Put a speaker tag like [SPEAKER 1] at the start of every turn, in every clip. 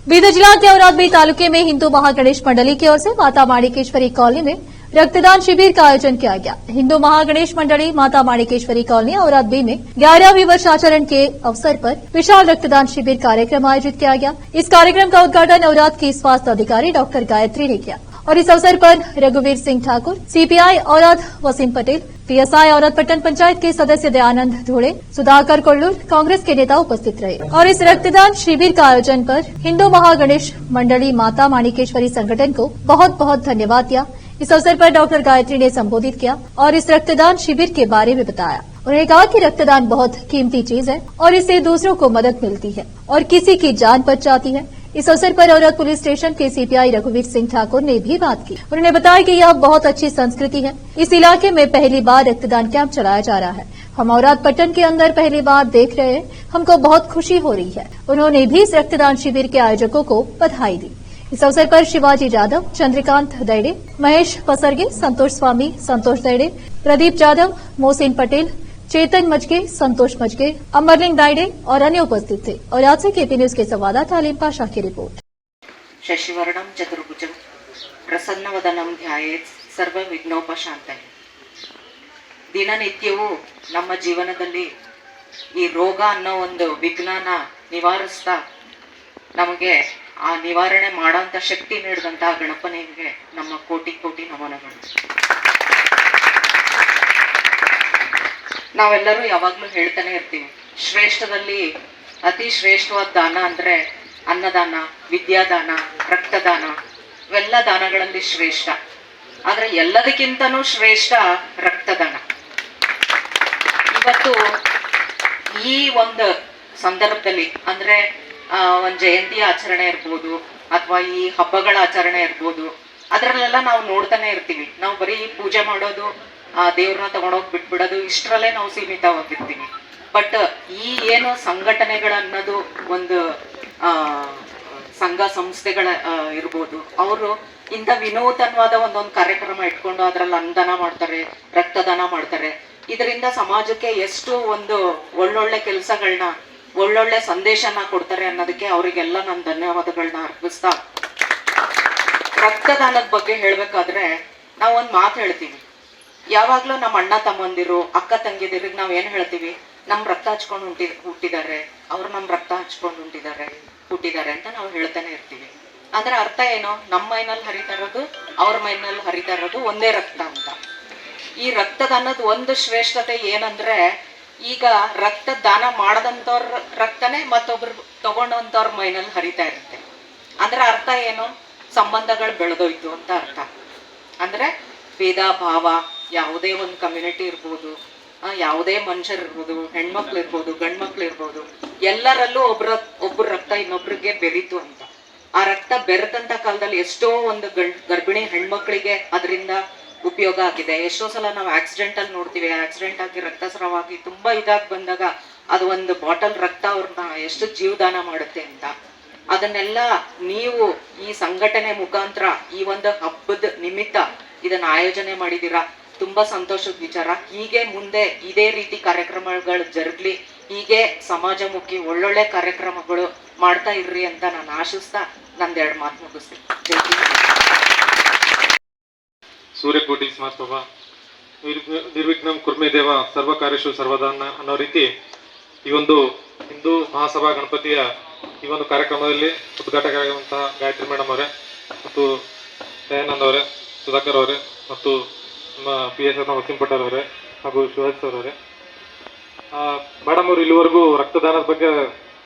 [SPEAKER 1] बीदर जिला के औरादबी तालुके में हिंदू महागणेश मंडली की ओर से माता माणिकेश्वरी कॉलोनी में रक्तदान शिविर का आयोजन किया गया। हिंदू महागणेश मंडली माता माणिकेश्वरी कॉलोनी औरादबी में 11वीं वर्षाचरण के अवसर पर विशाल रक्तदान शिविर कार्यक्रम आयोजित किया गया। इस कार्यक्रम का उद्घाटन औराद की स्वास्थ्य अधिकारी डॉक्टर गायत्री ने किया और इस अवसर पर रघुवीर सिंह ठाकुर, सीपीआई औराद वसीम पटेल, पीएसआई औराद पट्टन पंचायत के सदस्य दयानंद धोड़े, सुधाकर कोल्लूर, कांग्रेस के नेता उपस्थित रहे और इस रक्तदान शिविर का आयोजन पर हिंदू महागणेश मंडली माता माणिकेश्वरी संगठन को बहुत बहुत धन्यवाद दिया। इस अवसर पर डॉक्टर गायत्री ने संबोधित किया और इस रक्तदान शिविर के बारे में बताया। उन्होंने कहा कि रक्तदान बहुत कीमती चीज है और इससे दूसरों को मदद मिलती है और किसी की जान बच जाती है। इस अवसर पर औरत पुलिस स्टेशन के सीपीआई रघुवीर सिंह ठाकुर ने भी बात की। उन्होंने बताया कि यह बहुत अच्छी संस्कृति है। इस इलाके में पहली बार रक्तदान कैंप चलाया जा रहा है। हम औराद पट्टन के अंदर पहली बार देख रहे हैं, हमको बहुत खुशी हो रही है। उन्होंने भी इस रक्तदान शिविर के आयोजकों को बधाई दी। इस अवसर पर शिवाजी यादव, चंद्रकांत दैडे, महेश पसरगे, संतोष स्वामी, संतोष दैडे, प्रदीप यादव, मोहसिन पटेल, चेतन मजगे, संतोष मजगे, अमरलिंग दाइडे और अन्य उपस्थित थे। और आज से केपी न्यूज के संवाददाता अलीम पाशा की रिपोर्ट।
[SPEAKER 2] शशिवर्णं चतुर्भुजं प्रसन्नवदनं ध्यायेत् सर्व ವಿಘ್ನೋಪಶಾಂತಯೇ। ದಿನನಿತ್ಯವೂ ನಮ್ಮ ಜೀವನದಲ್ಲಿ ಈ ರೋಗ ಅನ್ನೋ ಒಂದು ವಿಘ್ನನ ನಿವಾರಿಸ್ತಾ ನಮಗೆ ಆ ನಿವಾರಣೆ ಮಾಡೋಂಥ ಶಕ್ತಿ ನೀಡಿದಂತ ಗಣಪನಿಗೆ ನಮ್ಮ ಕೋಟಿ ಕೋಟಿ ನಮನಗಳು। ನಾವೆಲ್ಲರೂ ಯಾವಾಗ್ಲೂ ಹೇಳ್ತಾನೆ ಇರ್ತೀವಿ, ಶ್ರೇಷ್ಠದಲ್ಲಿ ಅತಿ ಶ್ರೇಷ್ಠವಾದ ದಾನ ಅಂದ್ರೆ ಅನ್ನದಾನ, ವಿದ್ಯಾದಾನ, ರಕ್ತದಾನ, ಇವೆಲ್ಲ ದಾನಗಳಲ್ಲಿ ಶ್ರೇಷ್ಠ. ಆದ್ರೆ ಎಲ್ಲದಕ್ಕಿಂತನೂ ಶ್ರೇಷ್ಠ ರಕ್ತದಾನ. ಇವತ್ತು ಈ ಒಂದು ಸಂದರ್ಭದಲ್ಲಿ ಅಂದ್ರೆ ಒಂದ್ ಜಯಂತಿ ಆಚರಣೆ ಇರ್ಬೋದು ಅಥವಾ ಈ ಹಬ್ಬಗಳ ಆಚರಣೆ ಇರ್ಬೋದು, ಅದರಲ್ಲೆಲ್ಲ ನಾವು ನೋಡ್ತಾನೆ ಇರ್ತೀವಿ. ನಾವು ಬರೀ ಪೂಜೆ ಮಾಡೋದು, ದೇವ್ರನ್ನ ತಗೊಂಡೋಗಿ ಬಿಟ್ಬಿಡೋದು, ಇಷ್ಟರಲ್ಲೇ ನಾವು ಸೀಮಿತವಾಗಿರ್ತೀವಿ. ಬಟ್ ಈ ಏನು ಸಂಘಟನೆಗಳನ್ನೋದು ಒಂದು ಸಂಘ ಸಂಸ್ಥೆಗಳ ಇರ್ಬೋದು, ಅವರು ಇಂಥ ವಿನೂತನವಾದ ಒಂದೊಂದು ಕಾರ್ಯಕ್ರಮ ಇಟ್ಕೊಂಡು ಅದ್ರಲ್ಲಿ ಅನ್ನದಾನ ಮಾಡ್ತಾರೆ, ರಕ್ತದಾನ ಮಾಡ್ತಾರೆ. ಇದರಿಂದ ಸಮಾಜಕ್ಕೆ ಎಷ್ಟು ಒಂದು ಒಳ್ಳೊಳ್ಳೆ ಕೆಲಸಗಳನ್ನ, ಒಳ್ಳೊಳ್ಳೆ ಸಂದೇಶನ ಕೊಡ್ತಾರೆ ಅನ್ನೋದಕ್ಕೆ ಅವರಿಗೆಲ್ಲ ನಾನು ಧನ್ಯವಾದಗಳನ್ನ ಅರ್ಪಿಸ್ತಾ, ರಕ್ತದಾನದ ಬಗ್ಗೆ ಹೇಳ್ಬೇಕಾದ್ರೆ ನಾವು ಒಂದು ಮಾತು ಹೇಳ್ತೀವಿ. ಯಾವಾಗ್ಲೂ ನಮ್ಮ ಅಣ್ಣ ತಮ್ಮಂದಿರು, ಅಕ್ಕ ತಂಗಿದಿರಿಗೆ ನಾವ್ ಏನ್ ಹೇಳ್ತೀವಿ, ನಮ್ ರಕ್ತ ಹಚ್ಕೊಂಡು ಹುಟ್ಟಿದ್ದಾರೆ, ಅವ್ರು ನಮ್ ರಕ್ತ ಹಚ್ಕೊಂಡು ಹುಟ್ಟಿದ್ದಾರೆ ಅಂತ ನಾವು ಹೇಳ್ತಾನೆ ಇರ್ತೀವಿ. ಅದರ ಅರ್ಥ ಏನು, ನಮ್ಮ ಮೈನಲ್ಲಿ ಹರಿತಾ ಇರೋದು ಅವ್ರ ಮೈನಲ್ಲಿ ಹರಿತಾ ಇರೋದು ಒಂದೇ ರಕ್ತ ಅಂತ. ಈ ರಕ್ತದಾನದ ಒಂದು ಶ್ರೇಷ್ಠತೆ ಏನಂದ್ರೆ, ಈಗ ರಕ್ತ ದಾನ ಮಾಡದಂತವ್ರ ರಕ್ತನೇ ಮತ್ತೊಬ್ರು ತಗೊಂಡಂತವ್ರ ಮೈನಲ್ಲಿ ಹರಿತಾ ಇರುತ್ತೆ. ಅಂದ್ರೆ ಅರ್ಥ ಏನು, ಸಂಬಂಧಗಳು ಬೆಳೆದೋಯ್ತು ಅಂತ ಅರ್ಥ. ಅಂದ್ರೆ ಭೇದ ಭಾವ, ಯಾವುದೇ ಒಂದು ಕಮ್ಯುನಿಟಿ ಇರ್ಬೋದು, ಯಾವುದೇ ಮನುಷ್ಯರು ಇರ್ಬೋದು, ಹೆಣ್ಮಕ್ಳು ಇರ್ಬೋದು, ಗಂಡ್ಮಕ್ಳು ಇರ್ಬೋದು, ಎಲ್ಲರಲ್ಲೂ ಒಬ್ಬರ ರಕ್ತ ಇನ್ನೊಬ್ರಿಗೆ ಬೆರೀತು ಅಂತ. ಆ ರಕ್ತ ಬೆರೆತಂತ ಕಾಲದಲ್ಲಿ ಎಷ್ಟೋ ಒಂದು ಗರ್ಭಿಣಿ ಹೆಣ್ಮಕ್ಳಿಗೆ ಅದರಿಂದ ಉಪಯೋಗ ಆಗಿದೆ. ಎಷ್ಟೋ ಸಲ ನಾವು ಆಕ್ಸಿಡೆಂಟ್ ಅಲ್ಲಿ ನೋಡ್ತೀವಿ, ಆಕ್ಸಿಡೆಂಟ್ ಆಗಿ ರಕ್ತಸ್ರಾವ ಆಗಿ ತುಂಬಾ ಇದಾಗಿ ಬಂದಾಗ ಅದು ಒಂದು ಬಾಟಲ್ ರಕ್ತ ಅವ್ರನ್ನ ಎಷ್ಟು ಜೀವದಾನ ಮಾಡುತ್ತೆ ಅಂತ. ಅದನ್ನೆಲ್ಲ ನೀವು ಈ ಸಂಘಟನೆ ಮುಖಾಂತರ ಈ ಒಂದು ಹಬ್ಬದ ನಿಮಿತ್ತ ಇದನ್ನ ಆಯೋಜನೆ ಮಾಡಿದೀರಾ, ತುಂಬಾ ಸಂತೋಷದ ವಿಚಾರ. ಹೀಗೆ ಮುಂದೆ ಇದೇ ರೀತಿ ಕಾರ್ಯಕ್ರಮಗಳು ಜರುಗ್ಲಿ, ಹೀಗೆ ಸಮಾಜಮುಖಿ ಒಳ್ಳೊಳ್ಳೆ ಕಾರ್ಯಕ್ರಮಗಳು ಮಾಡ್ತಾ ಇರ್ರಿ ಅಂತ ನಾನು ಆಶಿಸ್ತಾ ನಂದೆರಡು ಮಾತು ಮುಗಿಸ್ತೀನಿ.
[SPEAKER 3] ಸೂರ್ಯಕೋಟಿ ಸ್ಮಾಸ್ತವ ನಿರ್ವಿಘ್ನಂ ಕುರ್ಮೇ ದೇವ ಸರ್ವ ಕಾರ್ಯೇಷು ಸರ್ವದಾನ ಅನ್ನೋ ರೀತಿ ಈ ಒಂದು ಹಿಂದೂ ಮಹಾಸಭಾ ಗಣಪತಿಯ ಈ ಒಂದು ಕಾರ್ಯಕ್ರಮದಲ್ಲಿ ಉದ್ಘಾಟಕರಾಗಿರುವಂತಹ ಗಾಯತ್ರಿ ಮೇಡಮ್ ಅವರೇ ಮತ್ತು ದಯಾನಂದ್ ಅವರೇ, ಸುಧಾಕರ್ ಅವರೇ ಮತ್ತು ನಮ್ಮ PSI ವಸೀಂ ಪಟೇಲ್ ಅವರೇ ಹಾಗೂ ಶಿವಾಜಿ ಸರ್ ಅವರೇ, ಮೇಡಮ್ ಅವರು ಇಲ್ಲಿವರೆಗೂ ರಕ್ತದಾನದ ಬಗ್ಗೆ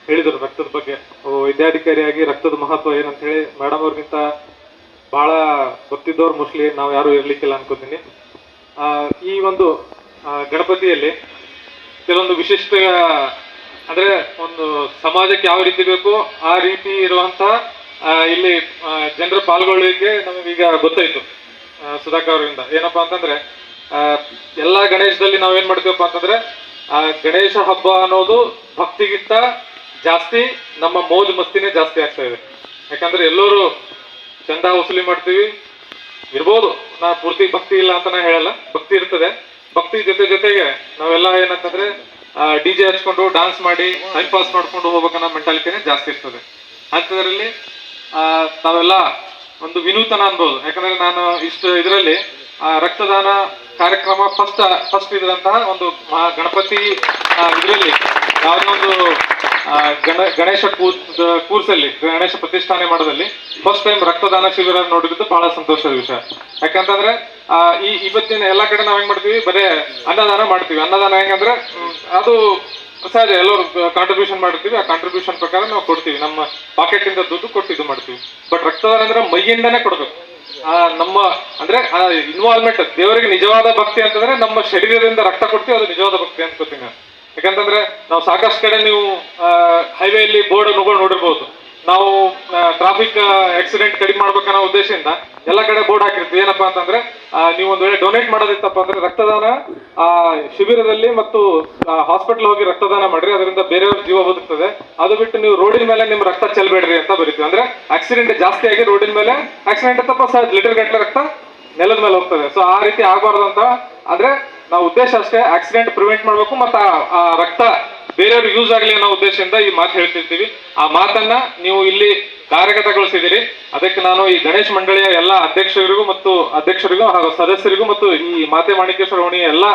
[SPEAKER 3] ಹೇಳಿದರು. ರಕ್ತದ ಬಗ್ಗೆ ವೈದ್ಯಾಧಿಕಾರಿಯಾಗಿ ರಕ್ತದ ಮಹತ್ವ ಏನಂತ ಹೇಳಿ ಮೇಡಮ್ ಅವ್ರಿಗಿಂತ ಬಹಳ ಗೊತ್ತಿದ್ದವ್ರು ಮೋಸ್ಟ್ಲಿ ನಾವು ಯಾರು ಇರ್ಲಿಕ್ಕಿಲ್ಲ ಅನ್ಕೋತೀನಿ. ಈ ಒಂದು ಗಣಪತಿಯಲ್ಲಿ ಕೆಲವೊಂದು ವಿಶಿಷ್ಟ ಅಂದ್ರೆ ಒಂದು ಸಮಾಜಕ್ಕೆ ಯಾವ ರೀತಿ ಬೇಕು ಆ ರೀತಿ ಇರುವಂತಹ ಇಲ್ಲಿ ಜನರ ಪಾಲ್ಗೊಳ್ಳುವಿಕೆ ನಮಗೀಗ ಗೊತ್ತಾಯ್ತು ಸುಧಾಕರ್ ಅವರಿಂದ. ಏನಪ್ಪಾ ಅಂತಂದ್ರೆ ಎಲ್ಲಾ ಗಣೇಶದಲ್ಲಿ ನಾವ್ ಏನ್ ಮಾಡ್ತೀವಪ್ಪ ಅಂತಂದ್ರೆ, ಗಣೇಶ ಹಬ್ಬ ಅನ್ನೋದು ಭಕ್ತಿಗಿಂತ ಜಾಸ್ತಿ ನಮ್ಮ ಮೋಜು ಮಸ್ತಿನೇ ಜಾಸ್ತಿ ಆಗ್ತಾ ಇದೆ. ಯಾಕಂದ್ರೆ ಎಲ್ಲರೂ ಚಂದ ವಸೂಲಿ ಮಾಡ್ತೀವಿ ಇರ್ಬೋದು, ನಾ ಪೂರ್ತಿ ಭಕ್ತಿ ಇಲ್ಲ ಅಂತ ನಾ ಹೇಳಲ್ಲ, ಭಕ್ತಿ ಇರ್ತದೆ. ಭಕ್ತಿ ಜೊತೆಗೆ ನಾವೆಲ್ಲ ಏನಂತಂದ್ರೆ DJ ಹಚ್ಕೊಂಡು ಡಾನ್ಸ್ ಮಾಡಿ ಟೈಮ್ ಪಾಸ್ ಮಾಡ್ಕೊಂಡು ಹೋಗ್ಬೇಕನ್ನೋ ಮೆಂಟಾಲಿಟಿನೇ ಜಾಸ್ತಿ ಇರ್ತದೆ. ಅಂಥದ್ರಲ್ಲಿ ತಾವೆಲ್ಲ ಒಂದು ವಿನೂತನ ಅನ್ಬೋದು. ಯಾಕಂದ್ರೆ ನಾನು ಇಷ್ಟು ಇದರಲ್ಲಿ ರಕ್ತದಾನ ಕಾರ್ಯಕ್ರಮ ಫಸ್ಟ್ ಇದ್ರಂತಹ ಒಂದು ಗಣಪತಿ ಇದರಲ್ಲಿ ಯಾವುದೋ ಒಂದು ಗಣೇಶ ಕೂರ್ಸಲ್ಲಿ ಗಣೇಶ ಪ್ರತಿಷ್ಠಾನೆ ಮಾಡೋದಲ್ಲಿ ಫಸ್ಟ್ ಟೈಮ್ ರಕ್ತದಾನ ಶಿಬಿರ ನೋಡಿದ್ದು ಬಹಳ ಸಂತೋಷದ ವಿಷಯ. ಯಾಕಂತಂದ್ರೆ ಇವತ್ತಿನ ಎಲ್ಲಾ ಕಡೆ ನಾವ್ ಹೆಂಗ್ ಮಾಡ್ತೀವಿ, ಬರೇ ಅನ್ನದಾನ ಮಾಡ್ತೀವಿ. ಅನ್ನದಾನ ಹೆಂಗಂದ್ರೆ ಅದು ಸಹಜ, ಎಲ್ಲರೂ ಕಾಂಟ್ರಿಬ್ಯೂಷನ್ ಮಾಡ್ತೀವಿ. ಆ ಕಾಂಟ್ರಿಬ್ಯೂಷನ್ ಪ್ರಕಾರ ನಾವು ಕೊಡ್ತೀವಿ, ನಮ್ಮ ಪಾಕೆಟ್ ಇಂದ ದುಡ್ಡು ಕೊಟ್ಟು ಇದು ಮಾಡ್ತೀವಿ. ಬಟ್ ರಕ್ತದಾನ ಅಂದ್ರೆ ಮೈಯಿಂದಾನೇ ಕೊಡ್ಬೇಕು. ನಮ್ಮ ಅಂದ್ರೆ ಇನ್ವಾಲ್ವ್ಮೆಂಟ್, ದೇವರಿಗೆ ನಿಜವಾದ ಭಕ್ತಿ ಅಂತಂದ್ರೆ ನಮ್ಮ ಶರೀರದಿಂದ ರಕ್ತ ಕೊಡ್ತೀವಿ, ಅದು ನಿಜವಾದ ಭಕ್ತಿ ಅನ್ಕೋತೀನಿ. ಯಾಕಂತಂದ್ರೆ ನಾವು ಸಾಕಷ್ಟು ಕಡೆ ನೀವು ಹೈವೇಲಿ ಬೋರ್ಡ್ ನೋಡಿರ್ಬೋದು. ನಾವು ಟ್ರಾಫಿಕ್ ಆಕ್ಸಿಡೆಂಟ್ ಕಡಿಮೆ ಮಾಡ್ಬೇಕನ್ನೋ ಉದ್ದೇಶದಿಂದ ಎಲ್ಲ ಕಡೆ ಬೋರ್ಡ್ ಹಾಕಿರ್ತೀವಿ. ಏನಪ್ಪಾ ಅಂತಂದ್ರೆ ನೀವು ಒಂದ್ ವೇಳೆ ಡೊನೇಟ್ ಮಾಡೋದಿತ್ತಪ್ಪ ಅಂದ್ರೆ ರಕ್ತದಾನ ಶಿಬಿರದಲ್ಲಿ ಮತ್ತು ಹಾಸ್ಪಿಟಲ್ ಹೋಗಿ ರಕ್ತದಾನ ಮಾಡ್ರಿ, ಅದರಿಂದ ಬೇರೆಯವ್ರ ಜೀವ ಬದುಕ್ತದೆ. ಅದು ಬಿಟ್ಟು ನೀವು ರೋಡಿನ ಮೇಲೆ ನಿಮ್ ರಕ್ತ ಚೆಲ್ಬೇಡ್ರಿ ಅಂತ ಬರೀತೀವಿ. ಅಂದ್ರೆ ಆಕ್ಸಿಡೆಂಟ್ ಜಾಸ್ತಿ ಆಗಿ ರೋಡಿನ ಮೇಲೆ ಆಕ್ಸಿಡೆಂಟ್ ಆತಪ್ಪ, ಲೀಟರ್ ಗಟ್ಟಲೆ ರಕ್ತ ನೆಲದ ಮೇಲೆ ಹೋಗ್ತದೆ. ಸೊ ಆ ರೀತಿ ಆಗಬಾರ್ದು ಅಂತ ಅಂದ್ರೆ ನಾವು ಉದ್ದೇಶ ಅಷ್ಟೇ, ಆಕ್ಸಿಡೆಂಟ್ ಪ್ರಿವೆಂಟ್ ಮಾಡ್ಬೇಕು ಮತ್ತು ಆ ರಕ್ತ ಬೇರೆಯವ್ರಿಗೆ ಯೂಸ್ ಆಗಲಿ ಅನ್ನೋ ಉದ್ದೇಶದಿಂದ ಈ ಮಾತು ಹೇಳ್ತಿರ್ತೀವಿ. ಆ ಮಾತನ್ನ ನೀವು ಇಲ್ಲಿ ಕಾರ್ಯಗತಗೊಳಿಸಿದಿರಿ. ಅದಕ್ಕೆ ನಾನು ಈ ಗಣೇಶ ಮಂಡಳಿಯ ಎಲ್ಲ ಅಧ್ಯಕ್ಷರಿಗೂ ಹಾಗೂ ಸದಸ್ಯರಿಗೂ ಮತ್ತು ಈ ಮಾತೆ ಮಾಣಿಕೇಶ್ವರ ಓಣಿಯ ಎಲ್ಲ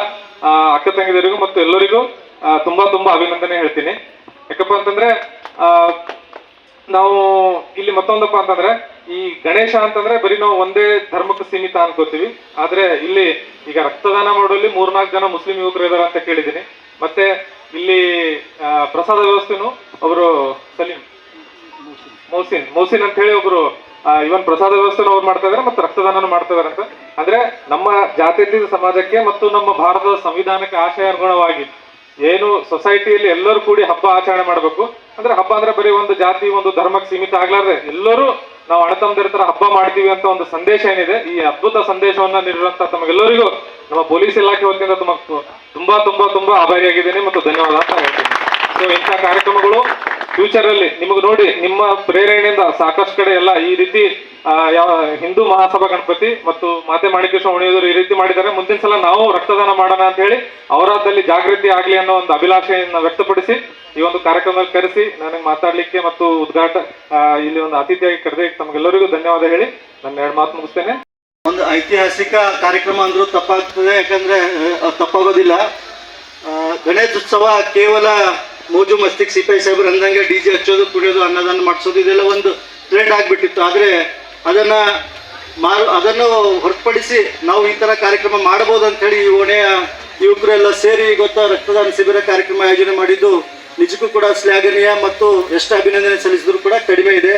[SPEAKER 3] ಅಕ್ಕ ತಂಗಿದರಿಗೂ ಮತ್ತು ಎಲ್ಲರಿಗೂ ತುಂಬಾ ಅಭಿನಂದನೆ ಹೇಳ್ತೀನಿ. ಯಾಕಪ್ಪ ಅಂತಂದ್ರೆ ನಾವು ಇಲ್ಲಿ ಮತ್ತೊಂದಪ್ಪ ಅಂತಂದ್ರೆ ಈ ಗಣೇಶ ಅಂತಂದ್ರೆ ಬರೀ ನಾವು ಒಂದೇ ಧರ್ಮಕ್ಕೆ ಸೀಮಿತ ಅನ್ಕೋತೀವಿ. ಆದ್ರೆ ಇಲ್ಲಿ ಈಗ ರಕ್ತದಾನ ಮಾಡುವಲ್ಲಿ 3-4 ಜನ ಮುಸ್ಲಿಂ ಯುವಕರು ಇದಾರೆ ಅಂತ ಕೇಳಿದ್ದೀನಿ. ಮತ್ತೆ ಇಲ್ಲಿ ಪ್ರಸಾದ ವ್ಯವಸ್ಥೆನು ಒಬ್ರು ಸಲೀಂ ಮೌಸಿನ್ ಅಂತ ಹೇಳಿ ಒಬ್ರು ಇವನ್ ಪ್ರಸಾದ ವ್ಯವಸ್ಥೆನ ಅವ್ರು ಮಾಡ್ತಾ ಇದಾರೆ ಮತ್ತು ರಕ್ತದಾನ ಮಾಡ್ತಾ ಇದಾರೆ ಅಂತ. ಅಂದ್ರೆ ನಮ್ಮ ಜಾತ್ಯತೀತ ಸಮಾಜಕ್ಕೆ ಮತ್ತು ನಮ್ಮ ಭಾರತದ ಸಂವಿಧಾನಕ್ಕೆ ಆಶಯ ಅನುಗುಣವಾಗಿ ಏನು ಸೊಸೈಟಿಯಲ್ಲಿ ಎಲ್ಲರೂ ಕೂಡಿ ಹಬ್ಬ ಆಚರಣೆ ಮಾಡ್ಬೇಕು. ಅಂದ್ರೆ ಹಬ್ಬ ಅಂದ್ರೆ ಬರೀ ಒಂದು ಜಾತಿ ಒಂದು ಧರ್ಮಕ್ಕೆ ಸೀಮಿತ ಆಗ್ಲಾರ್ದೆ ಎಲ್ಲರೂ ನಾವು ಅಣ್ಣತಮ್ಮದಿರ ತರ ಹಬ್ಬ ಮಾಡ್ತೀವಿ ಅಂತ ಒಂದು ಸಂದೇಶ ಏನಿದೆ, ಈ ಅದ್ಭುತ ಸಂದೇಶವನ್ನ ನೀಡಿರುವಂತ ತಮಗೆಲ್ಲರಿಗೂ ನಮ್ಮ ಪೊಲೀಸ್ ಇಲಾಖೆ ವತಿಯಿಂದ ತುಂಬಾ ಆಭಾರಿಯಾಗಿದ್ದೇನೆ ಮತ್ತು ಧನ್ಯವಾದ ಅಂತ ಹೇಳ್ತೀನಿ. ಸೊ ಇಂಥ ಕಾರ್ಯಕ್ರಮಗಳು ಫ್ಯೂಚರ್ ಅಲ್ಲಿ ನಿಮಗೆ ನೋಡಿ ನಿಮ್ಮ ಪ್ರೇರಣೆಯಿಂದ ಸಾಕಷ್ಟು ಕಡೆ ಎಲ್ಲ ಈ ರೀತಿ ಹಿಂದೂ ಮಹಾಸಭಾ ಗಣಪತಿ ಮತ್ತು ಮಾತೆ ಮಾಣಿಕೇಶ್ವರ ಓಣಿಯವರು ಈ ರೀತಿ ಮಾಡಿದ್ದಾರೆ. ಮುಂದಿನ ಸಲ ನಾವು ರಕ್ತದಾನ ಮಾಡೋಣ ಅಂತ ಹೇಳಿ ಅವರದಲ್ಲಿ ಜಾಗೃತಿ ಆಗ್ಲಿ ಅನ್ನೋ ಒಂದು ಅಭಿಲಾಷೆಯನ್ನು ವ್ಯಕ್ತಪಡಿಸಿ ಈ ಒಂದು ಕಾರ್ಯಕ್ರಮದಲ್ಲಿ ಕರೆಸಿ ನನಗೆ ಮಾತಾಡ್ಲಿಕ್ಕೆ ಮತ್ತು ಇಲ್ಲಿ ಒಂದು ಅತಿಥಿಯಾಗಿ ಕರೆದ ತಮಗೆಲ್ಲರಿಗೂ ಧನ್ಯವಾದ ಹೇಳಿ ನನ್ನ 2 ಮಾತು ಮುಗಿಸ್ತೇನೆ.
[SPEAKER 4] ಒಂದು ಐತಿಹಾಸಿಕ ಕಾರ್ಯಕ್ರಮ ಅಂದ್ರೂ ತಪ್ಪಾಗ್ತದೆ, ಯಾಕಂದ್ರೆ ತಪ್ಪಾಗೋದಿಲ್ಲ. ಗಣೇಶೋತ್ಸವ ಕೇವಲ ಮೋಜು ಮಸ್ತಿಗೆ ಸಿಪಾಯಿ ಸಾಹೇಬರು ಅಂದಂಗೆ ಡಿಜೆ ಹಚ್ಚೋದು, ಕುಡಿಯೋದು, ಅನ್ನದಾನ ಮಾಡಿಸೋದು ಇದೆಲ್ಲ ಒಂದು ಟ್ರೆಂಡ್ ಆಗಿಬಿಟ್ಟಿತ್ತು. ಆದರೆ ಅದನ್ನು ಹೊರತುಪಡಿಸಿ ನಾವು ಈ ಥರ ಕಾರ್ಯಕ್ರಮ ಮಾಡ್ಬೋದು ಅಂತೇಳಿ ಈ ಓಣೆಯ ಯುವಕರೆಲ್ಲ ಸೇರಿ ಗೊತ್ತಾ ರಕ್ತದಾನ ಶಿಬಿರ ಕಾರ್ಯಕ್ರಮ ಆಯೋಜನೆ ಮಾಡಿದ್ದು ನಿಜಕ್ಕೂ ಕೂಡ ಶ್ಲಾಘನೀಯ ಮತ್ತು ಎಷ್ಟು ಅಭಿನಂದನೆ ಸಲ್ಲಿಸಿದ್ರು ಕೂಡ ಕಡಿಮೆ ಇದೆ.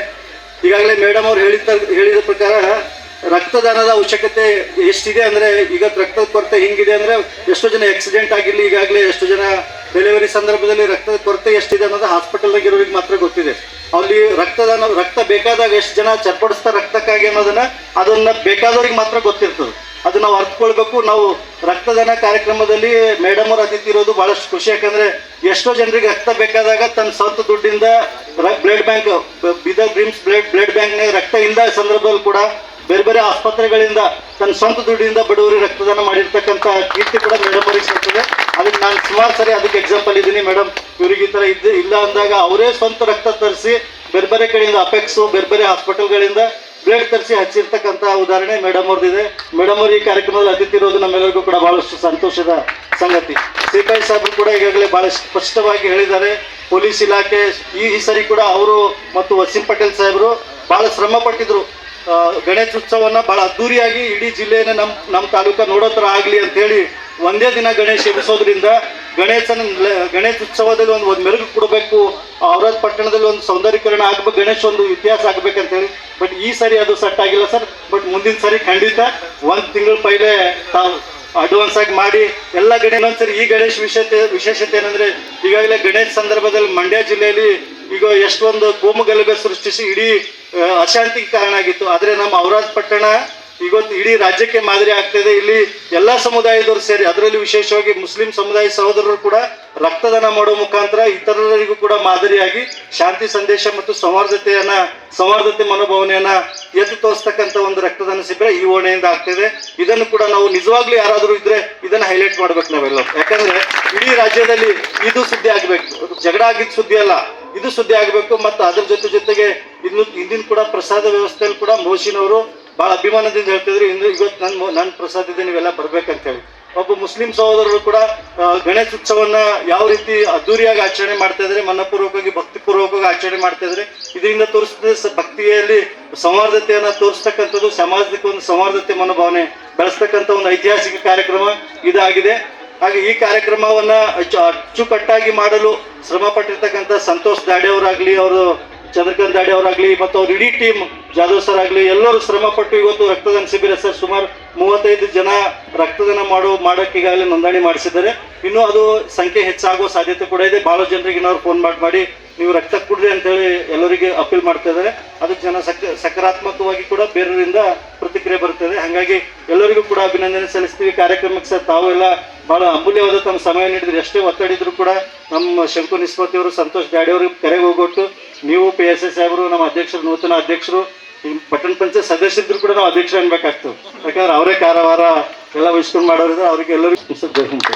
[SPEAKER 4] ಈಗಾಗಲೇ ಮೇಡಮ್ ಅವರು ಹೇಳಿದ ಪ್ರಕಾರ ರಕ್ತದಾನದ ಅವಶ್ಯಕತೆ ಎಷ್ಟಿದೆ ಅಂದರೆ, ಈಗ ರಕ್ತದ ಕೊರತೆ ಹಿಂಗಿದೆ ಅಂದರೆ ಎಷ್ಟೋ ಜನ ಆಕ್ಸಿಡೆಂಟ್ ಆಗಿರಲಿ, ಈಗಾಗಲೇ ಎಷ್ಟೋ ಜನ ಡೆಲಿವರಿ ಸಂದರ್ಭದಲ್ಲಿ ರಕ್ತದ ಕೊರತೆ ಎಷ್ಟಿದೆ ಅನ್ನೋದು ಹಾಸ್ಪಿಟಲ್ನಾಗ ಇರೋರಿಗೆ ಮಾತ್ರ ಗೊತ್ತಿದೆ. ಅಲ್ಲಿ ರಕ್ತ ಬೇಕಾದಾಗ ಎಷ್ಟು ಜನ ಚರ್ಪಡಿಸ್ತಾರೆ ರಕ್ತಕ್ಕಾಗಿ ಅದನ್ನ ಬೇಕಾದವ್ರಿಗೆ ಮಾತ್ರ ಗೊತ್ತಿರ್ತದೆ. ಅದು ನಾವು ಅರ್ಥಕೊಳ್ಬೇಕು. ನಾವು ರಕ್ತದಾನ ಕಾರ್ಯಕ್ರಮದಲ್ಲಿ ಮೇಡಮ್ ಅವ್ರ ಅತಿಥಿ ಇರೋದು ಬಹಳಷ್ಟು ಖುಷಿ. ಯಾಕಂದ್ರೆ ಎಷ್ಟೋ ಜನರಿಗೆ ರಕ್ತ ಬೇಕಾದಾಗ ತನ್ನ ಸ್ವಂತ ದುಡ್ಡಿಂದ blood bank Bidar dreams blood ಬ್ಯಾಂಕ್ನಾಗ ರಕ್ತ ಇಲ್ಲದ ಸಂದರ್ಭದಲ್ಲಿ ಕೂಡ ಬೇರೆ ಆಸ್ಪತ್ರೆಗಳಿಂದ ತನ್ನ ಸ್ವಂತ ದುಡ್ಡಿಂದ ಬಡವರಿಗೆ ರಕ್ತದಾನ ಮಾಡಿರ್ತಕ್ಕಂಥ ಕೀರ್ತಿ ಕೂಡ ಮೇಡಮ್ ಅವರಿಗೆ ಸಿಗ್ತದೆ. ಅದಕ್ಕೆ ನಾನು ಸುಮಾರು ಸರಿ ಅದಕ್ಕೆ ಎಕ್ಸಾಂಪಲ್ ಇದ್ದೀನಿ. ಮೇಡಮ್ ಇವ್ರಿಗೆ ಈ ಥರ ಇಲ್ಲ ಅಂದಾಗ ಅವರೇ ಸ್ವಂತ ರಕ್ತ ತರಿಸಿ ಬೇರೆ ಕಡೆಯಿಂದ ಅಪೆಕ್ಸು ಬೇರೆ ಹಾಸ್ಪಿಟಲ್ಗಳಿಂದ ಬ್ಲಡ್ ತರಿಸಿ ಹಚ್ಚಿರ್ತಕ್ಕಂಥ ಉದಾಹರಣೆ ಮೇಡಮ್ ಅವ್ರದ್ದಿದೆ. ಮೇಡಮ್ ಅವ್ರು ಈ ಕಾರ್ಯಕ್ರಮದಲ್ಲಿ ಅತಿಥಿ ಇರೋದು ನಮ್ಮೆಲ್ಲರಿಗೂ ಕೂಡ ಬಹಳಷ್ಟು ಸಂತೋಷದ ಸಂಗತಿ. ಸಿಪಾಯಿ ಸಾಹೇಬರು ಕೂಡ ಈಗಾಗಲೇ ಬಹಳ ಸ್ಪಷ್ಟವಾಗಿ ಹೇಳಿದ್ದಾರೆ. ಪೊಲೀಸ್ ಇಲಾಖೆ ಈ ಸರಿ ಕೂಡ ಅವರು ಮತ್ತು ವಸೀಂ ಪಟೇಲ್ ಸಾಹೇಬರು ಬಹಳ ಶ್ರಮ ಪಟ್ಟಿದ್ರು. ಗಣೇಶೋತ್ಸವನ್ನ ಬಹಳ ಅದ್ದೂರಿಯಾಗಿ ಇಡೀ ಜಿಲ್ಲೆಯನ್ನ ನಮ್ಮ ತಾಲೂಕ ನೋಡೋ ಥರ ಆಗಲಿ ಅಂತೇಳಿ ಒಂದೇ ದಿನ ಗಣೇಶ ಎಬ್ಬಿಸೋದ್ರಿಂದ ಗಣೇಶೋತ್ಸವದಲ್ಲಿ ಒಂದು ಮೆರುಗು ಕೊಡಬೇಕು, ಔರಾದ್ ಪಟ್ಟಣದಲ್ಲಿ ಒಂದು ಸೌಂದರ್ಯೀಕರಣ ಆಗಬೇಕು, ಗಣೇಶ ಒಂದು ಇತಿಹಾಸ ಆಗ್ಬೇಕಂತೇಳಿ. ಬಟ್ ಈ ಸರಿ ಅದು ಸೆಟ್ ಆಗಿಲ್ಲ ಸರ್. ಬಟ್ ಮುಂದಿನ ಸರಿ ಖಂಡಿತ 1 ತಿಂಗಳ ಪೈಲೆ ತಾವು ಅಡ್ವಾನ್ಸ್ ಆಗಿ ಮಾಡಿ ಎಲ್ಲ ಒಂದ್ಸರಿ ಈ ಗಣೇಶ ವಿಶೇಷತೆ ಏನಂದ್ರೆ, ಈಗಾಗಲೇ ಗಣೇಶ ಸಂದರ್ಭದಲ್ಲಿ ಮಂಡ್ಯ ಜಿಲ್ಲೆಯಲ್ಲಿ ಈಗ ಎಷ್ಟೊಂದು ಕೋಮು ಗಲಭೆ ಸೃಷ್ಟಿಸಿ ಇಡೀ ಅಶಾಂತಿಗೆ ಕಾರಣ ಆಗಿತ್ತು. ಆದರೆ ನಮ್ಮ ಔರಾದ್ ಪಟ್ಟಣ ಇವತ್ತು ಇಡೀ ರಾಜ್ಯಕ್ಕೆ ಮಾದರಿ ಆಗ್ತಿದೆ. ಇಲ್ಲಿ ಎಲ್ಲ ಸಮುದಾಯದವರು ಸೇರಿ, ಅದರಲ್ಲಿ ವಿಶೇಷವಾಗಿ ಮುಸ್ಲಿಂ ಸಮುದಾಯ ಸಹೋದರರು ಕೂಡ ರಕ್ತದಾನ ಮಾಡುವ ಮುಖಾಂತರ ಇತರರಿಗೂ ಕೂಡ ಮಾದರಿಯಾಗಿ ಶಾಂತಿ ಸಂದೇಶ ಮತ್ತು ಸೌಹಾರ್ದತೆ ಮನೋಭಾವನೆಯನ್ನ ಎದ್ದು ತೋರಿಸ್ತಕ್ಕಂಥ ಒಂದು ರಕ್ತದಾನ ಶಿಬಿರ ಈ ಓಣೆಯಿಂದ ಆಗ್ತಿದೆ. ಇದನ್ನು ಕೂಡ ನಾವು ನಿಜವಾಗ್ಲೂ ಯಾರಾದರೂ ಇದ್ರೆ ಇದನ್ನ ಹೈಲೈಟ್ ಮಾಡ್ಬೇಕು ನಾವೆಲ್ಲ. ಯಾಕಂದ್ರೆ ಇಡೀ ರಾಜ್ಯದಲ್ಲಿ ಇದು ಸುದ್ದಿ ಆಗ್ಬೇಕು, ಜಗಳ ಆಗಿದ್ದ ಸುದ್ದಿ ಅಲ್ಲ, ಇದು ಸುದ್ದಿ ಆಗಬೇಕು. ಮತ್ತು ಅದ್ರ ಜೊತೆಗೆ ಇಂದಿನ ಕೂಡ ಪ್ರಸಾದ ವ್ಯವಸ್ಥೆಯಲ್ಲಿ ಕೂಡ ಮೋಶಿನವರು ಬಹಳ ಅಭಿಮಾನದಿಂದ ಹೇಳ್ತಿದ್ರು, ಇವತ್ತು ನನ್ನ ಪ್ರಸಾದದಿಂದ ನೀವೆಲ್ಲ ಬರ್ಬೇಕಂತ ಹೇಳಿ. ಒಬ್ಬ ಮುಸ್ಲಿಂ ಸಹೋದರರು ಕೂಡ ಗಣೇಶ ಉತ್ಸವನ್ನ ಯಾವ ರೀತಿ ಅದ್ದೂರಿಯಾಗಿ ಆಚರಣೆ ಮಾಡ್ತಾ ಇದ್ರೆ, ಮನಪೂರ್ವಕವಾಗಿ ಭಕ್ತಿಪೂರ್ವಕವಾಗಿ ಆಚರಣೆ ಮಾಡ್ತಾ ಇದ್ರೆ, ಇದರಿಂದ ತೋರಿಸ್ತದೆ ಭಕ್ತಿಯಲ್ಲಿ ಸೌಹಾರ್ದತೆಯನ್ನ ತೋರಿಸ್ತಕ್ಕಂಥದ್ದು, ಸಮಾಜಕ್ಕೆ ಒಂದು ಸೌಹಾರ್ದತೆ ಮನೋಭಾವನೆ ಬೆಳೆಸ್ತಕ್ಕಂಥ ಒಂದು ಐತಿಹಾಸಿಕ ಕಾರ್ಯಕ್ರಮ ಇದಾಗಿದೆ. ಹಾಗೆ ಈ ಕಾರ್ಯಕ್ರಮವನ್ನ ಅಚ್ಚುಕಟ್ಟಾಗಿ ಮಾಡಲು ಶ್ರಮ ಪಟ್ಟಿರ್ತಕ್ಕಂಥ ಸಂತೋಷ್ ದಾಡಿ ಅವರಾಗ್ಲಿ, ಅವರು ಚಂದ್ರಕಾಂತ್ ದಾಡಿ ಅವರಾಗ್ಲಿ, ಮತ್ತು ಅವ್ರ ಇಡೀ ಟೀಮ್ ಜಾಧವ್ ಸರ್ ಆಗಲಿ, ಎಲ್ಲರೂ ಶ್ರಮ ಪಟ್ಟು ಇವತ್ತು ರಕ್ತದಾನ ಶಿಬಿರ ಸರ್ ಸುಮಾರು 35 ಜನ ರಕ್ತದಾನ ಮಾಡೋಕ್ಕೆ ಈಗಾಗಲೇ ನೋಂದಣಿ ಮಾಡಿಸಿದ್ದಾರೆ. ಇನ್ನು ಅದು ಸಂಖ್ಯೆ ಹೆಚ್ಚಾಗುವ ಸಾಧ್ಯತೆ ಕೂಡ ಇದೆ. ಬಹಳ ಜನರಿಗೆ ನಾವು ಫೋನ್ ಮಾಡಿ ನೀವು ರಕ್ತ ಕೊಡ್ರಿ ಅಂತ ಹೇಳಿ ಎಲ್ಲರಿಗೆ ಅಪೀಲ್ ಮಾಡ್ತಾ ಇದ್ದಾರೆ. ಅದಕ್ಕೆ ಜನ ಸಕಾರಾತ್ಮಕವಾಗಿ ಕೂಡ ಬೇರೆಯವರಿಂದ ಪ್ರತಿಕ್ರಿಯೆ ಬರ್ತದೆ. ಹಾಗಾಗಿ ಎಲ್ಲರಿಗೂ ಕೂಡ ಅಭಿನಂದನೆ ಸಲ್ಲಿಸ್ತೀವಿ. ಕಾರ್ಯಕ್ರಮಕ್ಕೆ ಸರ್ ತಾವು ಎಲ್ಲ ಬಹಳ ಅಮೂಲ್ಯವಾದ ತಮ್ಮ ಸಮಯ ನೀಡಿದ್ರು. ಎಷ್ಟೇ ಒತ್ತಡಿದ್ರು ಕೂಡ ನಮ್ಮ ಶಂಕು ನಿಸ್ಪತಿ ಅವರು, ಸಂತೋಷ್ ಗಾಡಿ ಅವ್ರಿಗೆ ಕರೆಗೆ ಹೋಗೊಟ್ಟು ನೀವು PSA ಸಾಹೇಬರು, ನಮ್ಮ ಅಧ್ಯಕ್ಷರು, ನೂತನ ಅಧ್ಯಕ್ಷರು, ಈ ಪಟ್ಟಣ ಪಂಚಾಯತ್ ಸದಸ್ಯರಿದ್ರು ಕೂಡ ನಾವು ಅಧ್ಯಕ್ಷರು ಅನ್ಬೇಕಾಗ್ತದೆ. ಯಾಕಂದ್ರೆ ಅವರೇ ಕಾರವಾರ ಎಲ್ಲ ವಹಿಸ್ಕೊಂಡು ಮಾಡೋರಿದ್ರೆ ಅವ್ರಿಗೆ ಎಲ್ಲರಿಗೂ ಜೈ ಹಿಂದ್.